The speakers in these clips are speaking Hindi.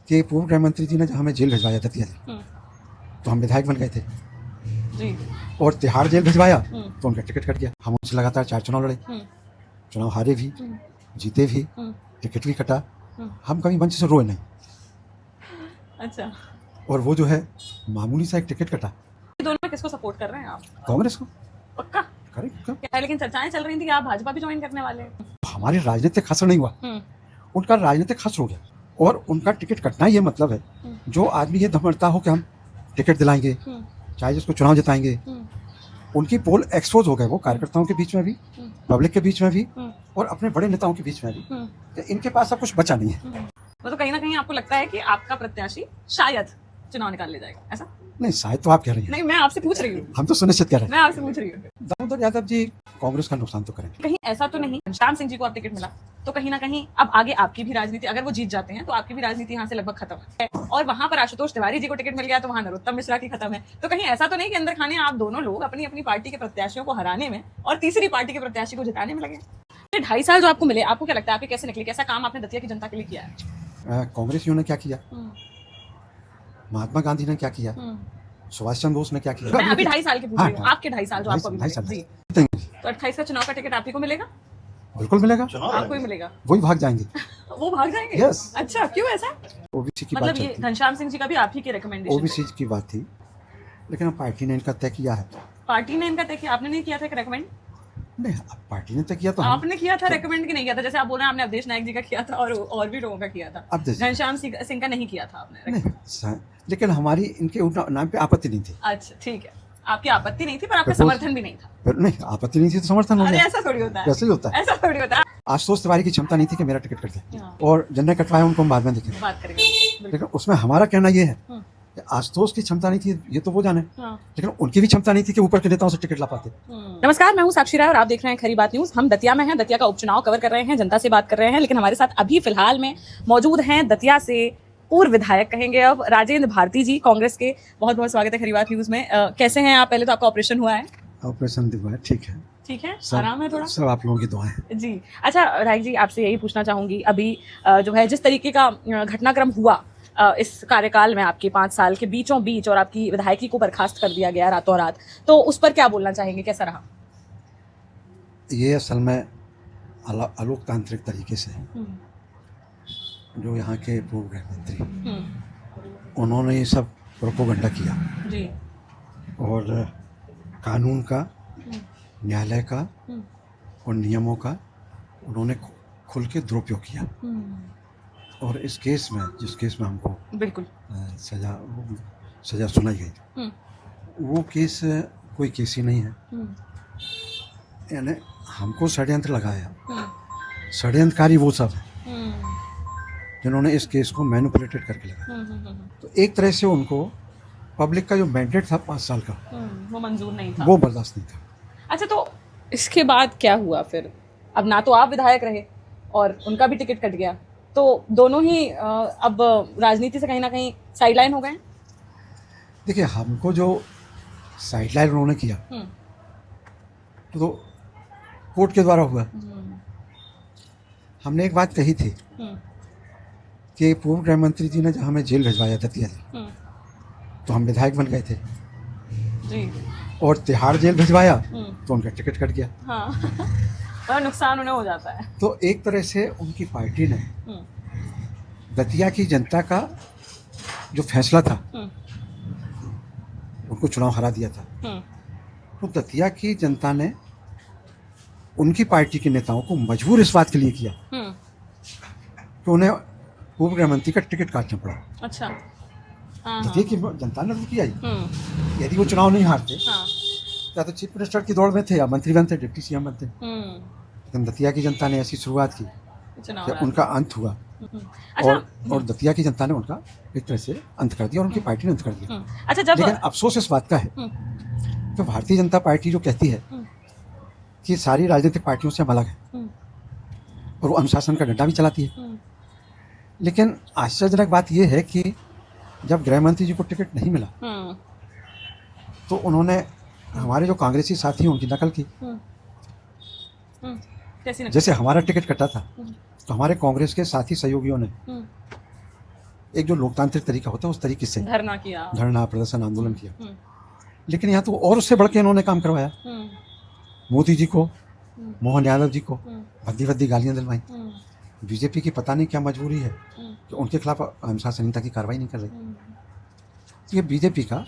कि पूर्व गृह मंत्री जी ने जब हमें जेल भिजवाया दतिया जेल, तो हम विधायक बन गए थे जी। और तिहाड़ जेल भिजवाया तो उनका टिकट कट गया। हम उनसे लगातार 4 चुनाव लड़े, चुनाव हारे भी, जीते भी, टिकट भी कटा। हम कभी मंच से रोए नहीं। अच्छा, और वो जो है मामूली सा एक टिकट कटा। दोनों में किसको सपोर्ट कर रहे हैं आप? कांग्रेस को। पक्का? करेक्ट। क्या, लेकिन चर्चाएं चल रही थी कि आप भाजपा भी ज्वाइन करने वाले हैं। हमारे राजनीतिक खसर नहीं हुआ, उनका राजनीतिक खसर हो गया और उनका टिकट कटना ये मतलब है जो आदमी ये धमकता हो कि हम टिकट दिलाएंगे, चाहे जिसको चुनाव जिताएंगे, उनकी पोल एक्सपोज हो गए। वो कार्यकर्ताओं के बीच में भी, पब्लिक के बीच में भी और अपने बड़े नेताओं के बीच में भी, तो इनके पास अब कुछ बचा नहीं है। वो तो कहीं ना कहीं आपको लगता है कि आपका प्रत्याशी शायद चुनाव निकाल ले जाएगा, ऐसा? नहीं, शायद तो आप कह रही हैं। नहीं, मैं आपसे पूछ रही हूँ। हम तो सुनिश्चित कह रहे हैं। मैं आपसे पूछ रही हूँ। दामोदर यादव जी कांग्रेस का नुकसान तो करेंगे। कहीं ऐसा तो नहीं घनश्याम सिंह जी को आप टिकट मिला तो कहीं ना कहीं अब आगे आपकी भी राजनीति, अगर वो जीत जाते हैं तो आपकी भी राजनीति यहाँ से लगभग खत्म है, और वहां पर आशुतोष तिवारी जी को टिकट मिल गया तो वहां नरोत्तम मिश्रा की खत्म है। तो कहीं ऐसा तो नहीं कि अंदर खाने आप दोनों लोग अपनी अपनी पार्टी के प्रत्याशियों को हराने में और तीसरी पार्टी के प्रत्याशी को जिताने में लगे? ये 2.5 साल जो आपको मिले, आपको क्या लगता है आपके कैसे निकले? कैसा काम आपने दतिया की जनता के लिए किया है? कांग्रेसियों ने क्या किया, महात्मा गांधी ने क्या किया, सुभाष चंद्र बोस ने क्या किया। मैं अभी 2.5 साल की पूछ रही हूँ, आपके 2.5 साल जो आपको अभी मिले। जी, तो 28 का चुनाव का टिकट आप ही को मिलेगा? बिल्कुल मिलेगा। आपको ही मिलेगा? वही भाग जाएंगे। वो भाग जाएंगे? Yes. अच्छा, क्यों ऐसा? ओबीसी की मतलब बात ये घनश्याम सिंह जी का भी आप ही के रिकमेंडेशन? ओबीसी की बात थी, लेकिन अब पार्टी ने इनका तय किया है। पार्टी ने इनका तय किया, आपने नहीं किया था रिकमेंड? नहीं, अब पार्टी ने तय किया तो आपने किया था रिकमेंड कि नहीं किया था? जैसे आप बोल रहे हैं आपने अवधेश नायक जी का किया था और भी लोगों का किया था, घनश्याम सिंह का नहीं किया था आपने? नहीं, लेकिन हमारी इनके नाम पे आपत्ति नहीं थी। अच्छा, ठीक है, आपकी आपत्ति नहीं थी पर आपका समर्थन भी नहीं था। नहीं, आपत्ति नहीं थी तो समर्थन हो अरे गया। ऐसा थोड़ी होता है, ऐसा ही होता है। ऐसा थोड़ी होता है। आशुतोष तिवारी की क्षमता नहीं थी कि मेरा टिकट कट जाए, और जिनने कटवाया उनको हम बाद में देखेंगे, बात करेंगे। लेकिन उसमें हमारा कहना ये है कि आशुतोष की क्षमता नहीं थी, ये तो वो जाने, लेकिन उनकी भी क्षमता नहीं थी कि ऊपर के नेताओं से टिकट ला पाते। नमस्कार, मैं हूं साक्षी राय और आप देख रहे हैं खरी बात न्यूज। हम दतिया में हैं, दतिया का उपचुनाव कवर कर रहे हैं, जनता से बात कर रहे हैं, लेकिन हमारे साथ अभी फिलहाल में मौजूद हैं दतिया से पूर्व विधायक कहेंगे अब राजेंद्र भारती जी, कांग्रेस के। बहुत बहुत स्वागत है खरी बात न्यूज में। कैसे हैं आप? पहले तो आपका ऑपरेशन हुआ है? ऑपरेशन हुआ है, ठीक है, ठीक है, आराम है थोड़ा? सब आप लोगों की दुआएं जी। अच्छा राय जी, आपसे यही पूछना चाहूंगी, अभी जो है जिस तरीके का घटनाक्रम हुआ इस कार्यकाल में आपके 5 साल के बीचों बीच, और आपकी विधायकी को बर्खास्त कर दिया गया रातों रात, तो उस पर क्या बोलना चाहेंगे, कैसा रहा? ये असल में अलोकतांत्रिक तरीके से जो यहाँ के पूर्व गृह मंत्री, उन्होंने ये सब प्रोपोगंडा किया जी, और कानून का, न्यायालय का और नियमों का उन्होंने खुल के दुरुपयोग किया। और इस केस में, जिस केस में हमको बिल्कुल सजा सुनाई गई, वो केस कोई केस ही नहीं है। यानी हमको षड्यंत्र लगाया, षड्यंत्रकारी वो सब है जिन्होंने इस केस को मैनिपुलेटेड करके लगाया। तो एक तरह से उनको पब्लिक का जो मैंडेट था 5 साल का, वो मंजूर नहीं था, वो बर्दाश्त नहीं था। अच्छा, तो इसके बाद क्या हुआ फिर? अब ना तो आप विधायक रहे और उनका भी टिकट कट गया, तो दोनों ही अब राजनीति से कहीं ना कहीं साइडलाइन हो गए। देखिए, हमको जो साइडलाइन उन्होंने किया तो कोर्ट के द्वारा हुआ। हमने एक बात कही थी कि पूर्व गृह मंत्री जी ने जब हमें जेल भिजवाया दतिया जेल, तो हम विधायक बन गए थे जी, और तिहाड़ जेल भिजवाया तो उनका टिकट कट गया। हाँ। नुकसान उन्हें हो जाता है। तो एक तरह से उनकी पार्टी ने दतिया की जनता का जो फैसला था, उनको चुनाव हरा दिया था, तो दतिया की जनता ने उनकी पार्टी के नेताओं को मजबूर इस बात के लिए किया कि उन्हें पूर्व गृह मंत्री का टिकट काटना पड़ा। अच्छा, दतिया की जनता ने तो किया ही। यदि वो चुनाव नहीं हारते या तो चीफ मिनिस्टर की दौड़ में थे या मंत्री बनते, डिप्टी सीएम बनते, लेकिन दतिया की जनता ने ऐसी शुरुआत की कि उनका अंत हुआ। और दतिया की जनता ने उनका एक तरह से अंत कर दिया और उनकी पार्टी ने अंत कर दिया। अच्छा, जब लेकिन अफसोस इस बात का है कि भारतीय जनता पार्टी जो कहती है कि सारी राजनीतिक पार्टियों से हम अलग है और वो अनुशासन का डंडा भी चलाती है, लेकिन आश्चर्यजनक बात यह है कि जब गृह मंत्री जी को टिकट नहीं मिला तो उन्होंने हमारे जो कांग्रेसी साथी हैं उनकी नकल की। जैसे हमारा टिकट कटा था तो हमारे कांग्रेस के साथी सहयोगियों ने एक जो लोकतांत्रिक तरीका होता है उस तरीके से धरना किया। धरना प्रदर्शन आंदोलन किया। हम्म, लेकिन यहाँ तो और उससे बढ़ के इन्होंने काम करवाया। हम्म, मोदी जी को, हम्म, मोहन यादव जी को हम्म, भद्दी भद्दी गालियां दिलवाई। हम्म, बीजेपी की पता नहीं क्या मजबूरी है हम्म, कि उनके खिलाफ अनुशासनहीनता की कार्रवाई नहीं कर रही। हम्म, तो ये बीजेपी का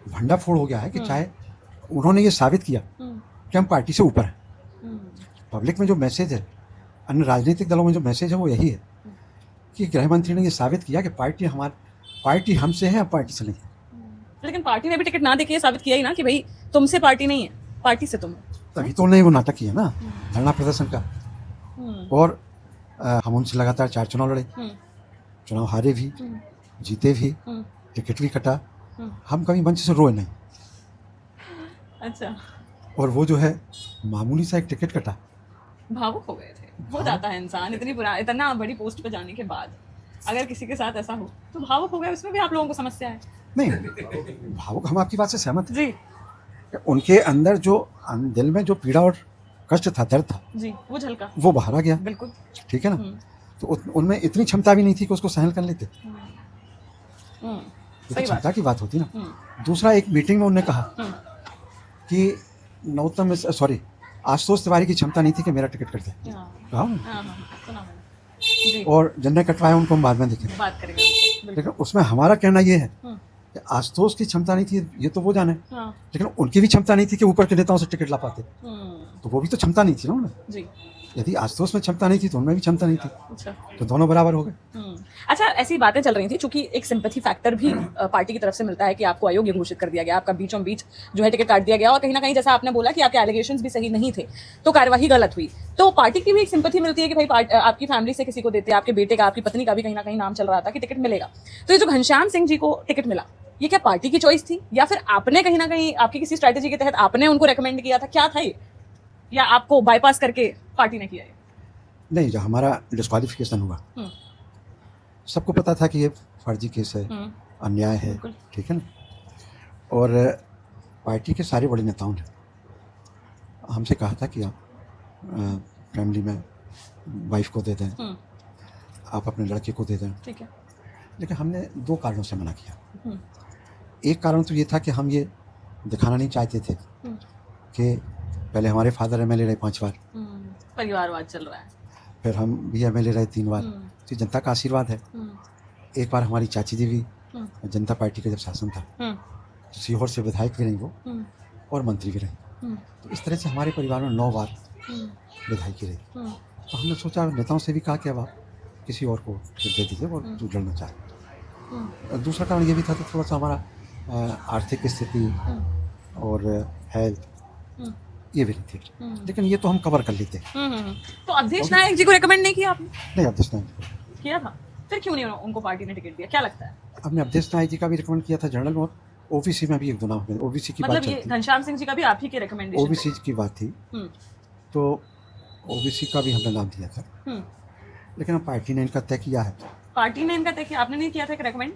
भंडाफोड़ हो गया है कि हम्म। चाहे उन्होंने ये साबित किया हम्म, कि हम पार्टी से ऊपर हैं। हम्म, पब्लिक में जो मैसेज है, अन्य राजनीतिक दलों में जो मैसेज है वो यही है कि गृह मंत्री ने ये साबित किया कि पार्टी हमसे है, अब पार्टी से नहीं है। लेकिन पार्टी ने भी टिकट ना देके ये साबित किया ही ना कि भाई तुमसे पार्टी नहीं है, पार्टी से तुम हो। तभी तो उन्होंने वो नाटक किया ना, धरना प्रदर्शन का। हम्म, और हम उनसे लगातार 4 चुनाव लड़े, हम्म, चुनाव हारे भी, हम्म, जीते भी, हम्म, टिकट भी कटा। हम्म। हम कभी मंच से रोए नहीं। अच्छा, और वो जो है मामूली सा एक टिकट कटा, भावुक हो गए थे। हो जाता है इंसान इतना बड़ी पोस्ट पे जाने के बाद अगर किसी के साथ ऐसा हो तो भावुक हो गए। उसमें भी आप लोगों को समस्या है। नहीं भावुक, हम आपकी बात से सहमत जी हैं। उनके अंदर जो दिल में जो पीड़ा और कष्ट था, दर्द था, जी, वो झलका वो बाहर आ गया। बिल्कुल। ठीक है ना। हम्म, तो उनमें इतनी क्षमता भी नहीं थी कि उसको सहन कर लेते। ये हम्म, तो सही क्षमता बात। की बात होती ना। हम्म, दूसरा, एक मीटिंग में उन्होंने कहा हम्म, कि आशुतोष तिवारी की क्षमता नहीं थी कि मेरा टिकट कट जाए। हाँ, कहा ना? हाँ, हाँ, सुना मैंने। जी, और जिनने कटवाया उनको हम बाद में देखेंगे। बात करेंगे उनसे, बिल्कुल। लेकिन उसमें हमारा कहना ये है हम्म, कि आशुतोष की क्षमता नहीं थी, ये तो वो जाने, हाँ, लेकिन उनकी भी क्षमता नहीं थी कि ऊपर के नेताओं से टिकट ला पाते। हम्म, तो वो भी तो क्षमता नहीं थी ना उनमें। जी, यदि आशुतोष में क्षमता नहीं थी तो उनमें भी क्षमता नहीं थी, अच्छा। तो दोनों बराबर हो गए। अच्छा, ऐसी बातें चल रही थी चूंकि एक सिंपैथी फैक्टर भी पार्टी की तरफ से मिलता है कि आपको अयोग्य घोषित कर दिया गया, आपका बीचों बीच जो है टिकट काट दिया गया और कहीं ना कहीं जैसा आपने बोला कि आपके एलिगेशंस भी सही नहीं थे तो कार्यवाही गलत हुई। तो पार्टी की भी एक सिंपैथी मिलती है कि भाई आपकी फैमिली से किसी को देते, आपके बेटे का, आपकी पत्नी का भी कहीं ना कहीं नाम चल रहा था कि टिकट मिलेगा। तो ये जो घनश्याम सिंह जी को टिकट मिला, ये क्या पार्टी की चॉइस थी या फिर आपने कहीं ना कहीं आपकी किसी स्ट्रैटेजी के तहत आपने उनको रेकमेंड किया था, क्या था ये, या आपको बाईपास करके पार्टी ने किया ये? नहीं, जो हमारा डिस्क्वालिफिकेशन हुआ, हम्म, सबको पता था कि ये फर्जी केस है, हम्म, अन्याय है। बिल्कुल। ठीक है ना। और पार्टी के सारे बड़े नेताओं ने हमसे कहा था कि आप फैमिली में वाइफ को दे दें, आप अपने लड़के को दे दें। ठीक है। लेकिन हमने 2 कारणों से मना किया। हम्म, एक कारण तो ये था कि हम ये दिखाना नहीं चाहते थे हम्म, कि पहले हमारे फादर एमएलए रहे 5 बार, परिवारवाद चल रहा है। फिर हम भी एमएलए रहे 3 बार। हम्म, तो जनता का आशीर्वाद है। हम्म, एक बार हमारी चाची जी भी, हम्म, जनता पार्टी का जब शासन था, हम्म, तो सीहोर से विधायक भी रही वो हम्म, और मंत्री भी रही। हम्म, तो इस तरह से हमारे परिवार में 9 बार हम्म, विधायकी रही। हम्म, तो हमने सोचा, नेताओं से भी कहा कि अब आप किसी और को टिकट दे दीजिए और जो लड़ना चाहे। हम्म, दूसरा कारण ये भी था कि थोड़ा सा हमारा आर्थिक स्थिति और हेल्थ हम्म, ये भी नहीं थी। हम्म, लेकिन ये तो हम कवर कर लेते। तो अवधेश नायक जी को रेकमेंड नहीं किया आपने? नहीं, अवधेश नायक जी किया था, फिर क्यों नहीं उनको पार्टी ने टिकट दिया, क्या लगता है? को हमने अवधेश नायक जी का भी रिकमेंड किया था जनरल में, और ओबीसी में भी 1-2 नाम है। ओबीसी की बात मतलब ये चलती, घनश्याम सिंह जी का भी आप ही के रिकमेंडेशन? ओबीसी की बात थी, तो ओबीसी का भी हमने नाम दिया था। लेकिन अब पार्टी ने इनका तय किया है। पार्टी ने इनका तय किया, आपने नहीं किया था रेकमेंड?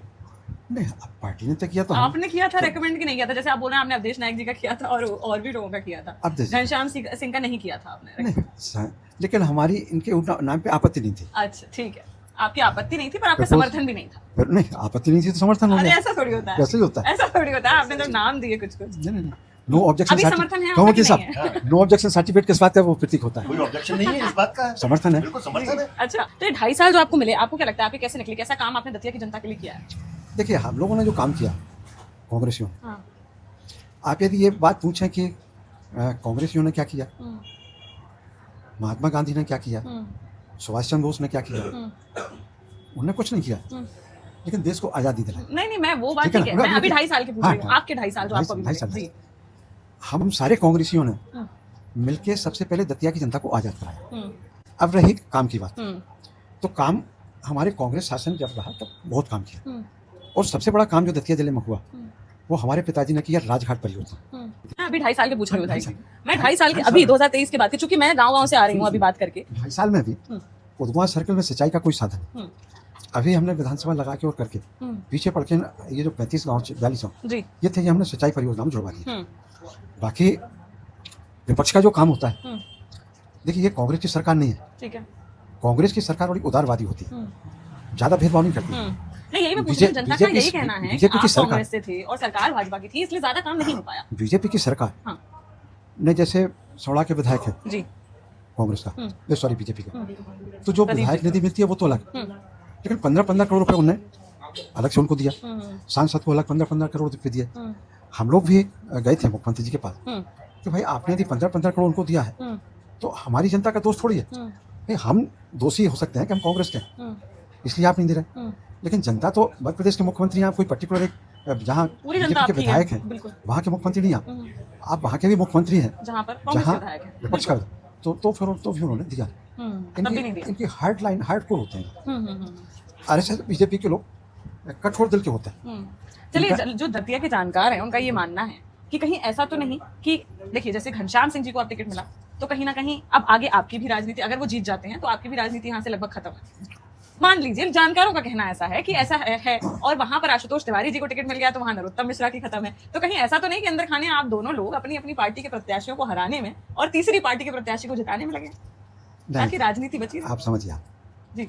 नहीं, अब पार्टी ने तय किया तो आपने किया था रेकमेंड कि नहीं किया था? जैसे आप बोल रहे हैं आपने अवधेश नायक जी का किया था और भी लोगों का किया था, अवधेश घनश्याम सिंह का नहीं किया था आपने? नहीं, लेकिन हमारी इनके नाम पे आपत्ति नहीं थी। अच्छा, ठीक है, आपकी आपत्ति नहीं थी पर आपका समर्थन भी नहीं था। फिर नहीं, आपत्ति नहीं थी तो समर्थन हो अरे गया। ऐसा थोड़ी होता है, वैसे ही होता है। ऐसा थोड़ी होता है, आपने तो नाम दिए कुछ कुछ। नहीं, नो ऑब्जेक्शन अभी समर्थन है कहूँ आपका कि कि साहब, नहीं नो ऑब्जेक्शन सर्टिफिकेट किस बात का वो प्रतीक होता है। कोई ऑब्जेक्शन नहीं है इस बात का, समर्थन है। बिल्कुल समर्थन है। अच्छा, तो ये 2.5 साल जो आपको मिले, आपको क्या लगता है आपके कैसे निकले, कैसा काम आपने दतिया की जनता के लिए किया है? देखिए, हम लोगों ने जो काम किया कांग्रेसियों ने, हाँ, आप यदि ये बात पूछें कि कांग्रेसियों ने क्या किया, महात्मा गांधी ने क्या किया, सुभाष चंद्र बोस ने क्या किया, उन्होंने कुछ नहीं किया, लेकिन देश को आज़ादी दिलाई। नहीं मैं वो बात ठीक है ठीक है, ना? मैं अभी 2.5 साल की पूछ रही हूँ, हाँ, आपके 2.5 साल जो आपको अभी 2.5 मिले। जी, हम सारे कांग्रेसियों ने हम्म, मिलके सबसे पहले दतिया की जनता को आज़ाद कराया। हम्म, अब रही काम की बात, हम्म, तो काम हमारे कांग्रेस शासन जब रहा तब बहुत काम किया, हम्म, और सबसे बड़ा काम जो दतिया जिले में हुआ हम्म, वो हमारे पिताजी ने किया, राजघाट परियोजना। मैं अभी 2.5 साल के पूछ रही हूँ, 2.5 साल। मैं 2.5 साल के 2.5 अभी 2023 के बाद की, चूंकि मैं गाँव से आ रही हूँ अभी बात करके। 2.5 साल में भी हम्म, उदगवा सर्कल में सिंचाई का कोई साधन नहीं। हम्म, अभी हमने विधानसभा लगा के और करके हम्म, पीछे पड़ के ये जो 35 गाँव 42 गाँव जी, ये थे, ये हमने सिंचाई परियोजना में जुड़वा दिया। हम्म, बाकी विपक्ष का जो काम होता है, हम्म, देखिए, ये कांग्रेस की सरकार नहीं है। ठीक है, कांग्रेस की सरकार बड़ी उदारवादी होती है, हम्म, ज़्यादा भेदभाव नहीं करती। हम्म, नहीं, यही मैं पूछ रही हूँ, जनता का यही कहना है कि बीजेपी की आप सरकार कांग्रेस से थे और सरकार भाजपा की थी, इसलिए ज्यादा काम नहीं हो पाया। बीजेपी की सरकार हाँ ने जैसे सौड़ा के विधायक है जी। कांग्रेस का, सॉरी बीजेपी का, हम्म, तो जो प्रदीप विधायक जी। निधि मिलती है वो तो अलग, हम्म, लेकिन 15-15 करोड़ रुपए उन्हें अलग से उनको दिया, हम्म, सांसद को अलग 15-15 करोड़ रुपए दिए। हम्म, हम लोग भी गए थे मुख्यमंत्री जी के पास हम्म, कि भाई आपने यदि 15-15 करोड़ उनको दिया है हम्म, तो हमारी जनता का दोष थोड़ी है, हम्म, भाई हम दोषी हो सकते हैं कि हम कांग्रेस के हैं हम्म, इसलिए आप नहीं दे रहे, हम्म। लेकिन जनता तो मध्य प्रदेश के मुख्यमंत्री हैं, आप कोई पर्टिकुलर एक जहाँ पूरी जनता बीजेपी के आपकी विधायक है, हैं बिल्कुल। वहाँ के मुख्यमंत्री नहीं आप, हम्म, आप वहाँ के भी मुख्यमंत्री हैं जहाँ पर कांग्रेस जहाँ विधायक है। विपक्ष का, तो फिर उन्होंने दिया। तब भी नहीं दिया। इनकी हार्ड लाइन हार्ड कोर होते हैं, हम्म, हम्म, हम्म, आरएसएस बीजेपी के लोग कठोर दिल के होते हैं। हम्म। चलिए, जो दतिया के जानकार हैं उनका ये मानना है कि कहीं ऐसा तो नहीं कि देखिए जैसे घनश्याम सिंह जी को आप टिकट मिला तो कहीं ना कहीं अब आगे आपकी भी राजनीति, अगर वो जीत जाते हैं तो आपकी भी राजनीति यहाँ से लगभग खत्म है। मान लीजिए जानकारों का कहना ऐसा है कि ऐसा है और वहां पर आशुतोष तिवारी जी को टिकट मिल गया तो वहां नरोत्तम मिश्रा की खत्म है, तो कहीं ऐसा तो नहीं कि अंदर खाने आप दोनों लोग अपनी अपनी पार्टी के प्रत्याशियों को हराने में और तीसरी पार्टी के प्रत्याशी को जिताने में लगे ताकि राजनीति बची रहे? आप समझिए, आप जी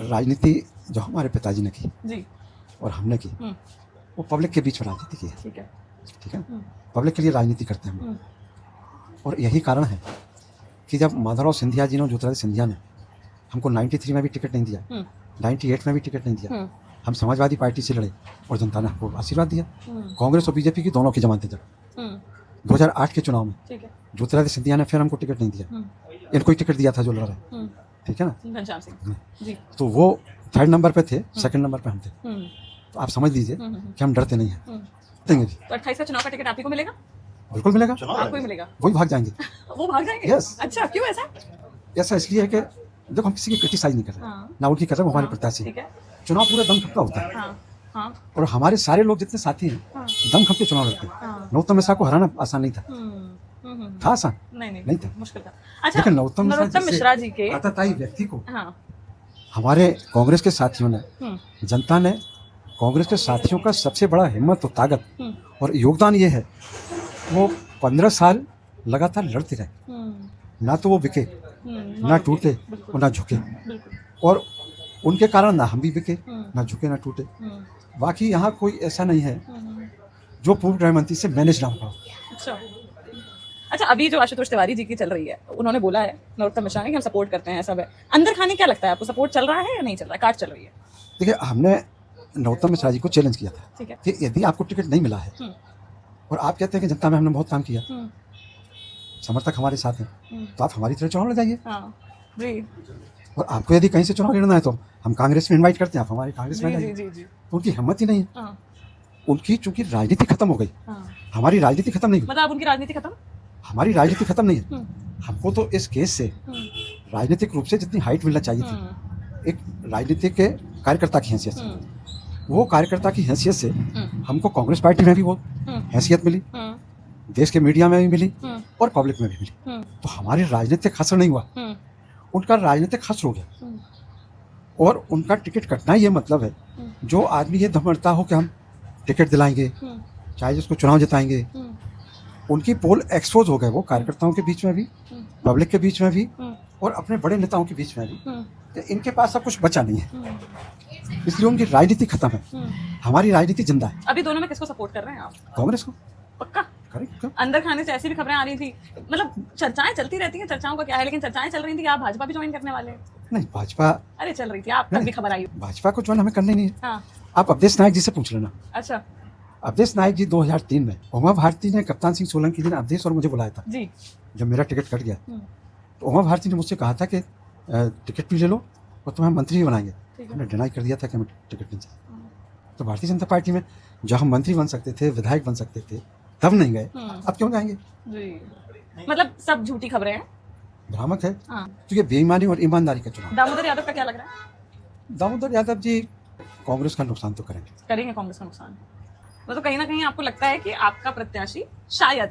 राजनीति जो हमारे पिताजी ने की जी। और हमने की वो पब्लिक के बीच में राजनीति की है, ठीक है। ठीक है, पब्लिक के लिए राजनीति करते हैं हम लोग। और यही कारण है कि जब माधवराव सिंधिया जी ने, ज्योतिरादित्य सिंधिया ने हमको 93 में भी टिकट नहीं दिया, 98 में भी टिकट नहीं दिया, हम समाजवादी पार्टी से लड़े और जनता ने हमको आशीर्वाद दिया। कांग्रेस और बीजेपी की दोनों की जमानतें जब 2008 के चुनाव में ठीक है। ज्योतिरादित्य सिंधिया ने फिर हमको टिकट नहीं दिया, इनको ही टिकट दिया था जो लड़ रहे, ठीक है ना, घनश्याम सिंह जी। तो वो 3rd नंबर पे थे, 2nd नंबर पे हम थे, तो आप समझ लीजिए कि हम डरते नहीं हैं, देंगे जी, तो 28 का चुनाव का टिकट आप ही को मिलेगा? बिल्कुल मिलेगा, आपको ही मिलेगा? वही भाग जाएंगे। वो भाग जाएंगे? Yes. अच्छा, क्यों ऐसा? ऐसा इसलिए है कि देखो हम किसी की क्रिटिसाइज नहीं कर रहे, हाँ। ना उनकी कर रहे, वो हमारे हाँ, प्रत्याशी ठीक है। चुनाव पूरा दम खम का होता है, हाँ हाँ और हमारे सारे लोग जितने साथी हैं हाँ। दम खम के चुनाव लड़ते हैं। हाँ। नरोत्तम मिश्रा को हराना आसान नहीं था, था आसान नहीं नहीं था, मुश्किल था। अच्छा, लेकिन नरोत्तम मिश्रा जी के आताताई व्यक्ति को हाँ हमारे कांग्रेस के साथियों ने, जनता ने कांग्रेस के साथियों का सबसे बड़ा हिम्मत और ताकत और योगदान ये है, वो 15 साल लगातार लड़ते रहे, ना तो वो बिके, ना टूटे और ना झुके, और उनके कारण ना हम भी बिके, ना झुके ना टूटे। बाकी यहाँ कोई ऐसा नहीं है जो पूर्व गृह मंत्री से मैनेज ना हो। अच्छा अच्छा, अभी जो आशुतोष तिवारी जी की चल रही है, उन्होंने बोला है नरोत्तम मिश्रा ने कि हम सपोर्ट करते हैं, सब है अंदर खाने, क्या लगता है आपको, सपोर्ट चल रहा है या नहीं चल रहा है, काट चल रही है? देखिए, हमने नरोत्तम मिश्रा जी को चैलेंज किया था ठीक है। कि यदि आपको टिकट नहीं मिला है और आप कहते हैं कि जनता में हमने बहुत काम किया, समर्थक हमारे साथ हैं, तो आप हमारी तरह चुनाव लड़ाइए, हाँ जी और आपको यदि कहीं से चुनाव लड़ना है तो हम कांग्रेस में इनवाइट करते हैं, आप हमारी कांग्रेस में जी जाइए। जी जी। तो उनकी हिम्मत ही नहीं है, हाँ उनकी चूंकि राजनीति खत्म हो गई, हाँ, हमारी राजनीति खत्म नहीं हुई, मतलब आप उनकी राजनीति खत्म? हमारी राजनीति खत्म नहीं है। हमको तो इस केस से राजनीतिक रूप से जितनी हाइट मिलना चाहिए थी, एक राजनीतिक के कार्यकर्ता की हैसियत से, वो कार्यकर्ता की हैसियत से हमको कांग्रेस पार्टी में भी वो हैसियत मिली, देश के मीडिया में भी मिली और पब्लिक में भी मिली। तो हमारी राजनीतिक खसर नहीं हुआ, उनका राजनीतिक खसर हो गया, और उनका टिकट कटना ये मतलब है, जो आदमी ये धमकता हो कि हम टिकट दिलाएंगे, चाहे जिसको चुनाव जिताएंगे, उनकी पोल एक्सपोज हो गए, वो कार्यकर्ताओं के बीच में भी, पब्लिक के बीच में भी, और अपने बड़े नेताओं के बीच में भी, कि इनके पास अब कुछ बचा नहीं है, इसलिए उनकी राजनीति खत्म है, हमारी राजनीति जिंदा है। अभी दोनों में किसको सपोर्ट कर रहे हैं आप? कांग्रेस को पक्का? करेक्ट। अंदर खाने से ऐसी भी खबरें आ रही थी, मतलब चर्चाएं चलती रहती हैं, चर्चाओं का क्या है, लेकिन चर्चाएं चल रही थी कि आप भाजपा भी ज्वाइन करने वाले हैं। नहीं, भाजपा, अरे चल रही थी, आप तक भी खबर आई? भाजपा को ज्वाइन हमें करना ही नहीं है। हाँ आप अवधेश नायक जी से पूछ लेना। अच्छा अवधेश नायक जी 2003 में उमा भारती ने कप्तान सिंह सोलंकी जी ने अवधेश और मुझे बुलाया था, जी। जब मेरा टिकट कट गया, तो उमा भारती ने मुझसे कहा था कि टिकट भी ले लो और तुम्हें मंत्री भी बनाएंगे। हमने डिनाई कर दिया था कि हमें टिकट नहीं चाहिए। तो भारतीय जनता पार्टी में जब हम मंत्री बन सकते थे, विधायक बन सकते थे, तब नहीं गए, अब क्यों जाएंगे? जी, मतलब सब झूठी खबरें हैं, भ्रामक है, हाँ। तो ये बेईमानी और ईमानदारी का चुनाव। दामोदर यादव का क्या लग रहा है? दामोदर यादव जी कांग्रेस का नुकसान तो करेंगे, करेंगे कांग्रेस का नुकसान, वो तो कहीं ना कहीं आपको लगता है कि आपका प्रत्याशी शायद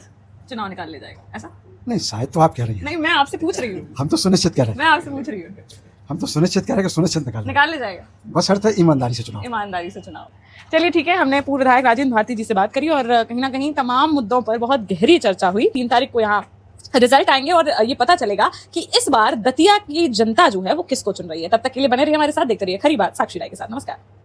चुनाव निकाल ले जाएगा, ऐसा? नहीं, शायद तो आप कह रही हैं, नहीं, मैं आपसे पूछ रही हूँ, हम तो सुनिश्चित कह रहे हैं, मैं आपसे पूछ रही हूँ, हम तो सुनिश्चित कह रहे हैं कि सुनिश्चित निकाल ले जाएगा, बस अर्थ है ईमानदारी से चुनाव। ईमानदारी से चुनाव। चलिए ठीक है, हमने पूर्व विधायक राजेंद्र भारती जी से बात करी और कहीं ना कहीं तमाम मुद्दों पर बहुत गहरी चर्चा हुई। 3 तारीख को यहाँ रिजल्ट आएंगे और ये पता चलेगा कि इस बार दतिया की जनता जो है वो किसको चुन रही है। तब तक के लिए बने रहिए हमारे साथ, देखते रहिए खरी बात साक्षी राय के साथ। नमस्कार।